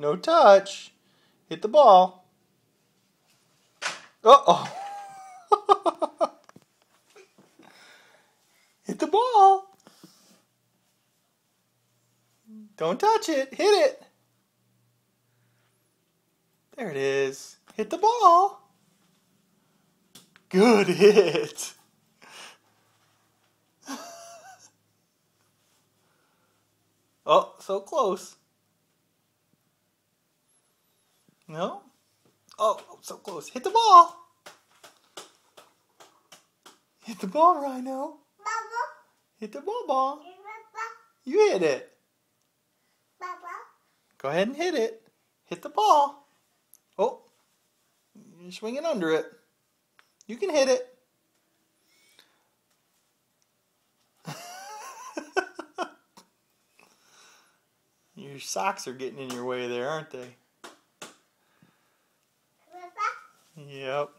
No touch. Hit the ball. Uh-oh. Hit the ball. Don't touch it. Hit it. There it is. Hit the ball. Good hit. Oh, so close. No? Oh, so close. Hit the ball. Hit the ball, Rhino. Hit the ball. You hit it. Go ahead and hit it. Hit the ball. Oh, you're swinging under it. You can hit it. Your socks are getting in your way there, aren't they? Yep.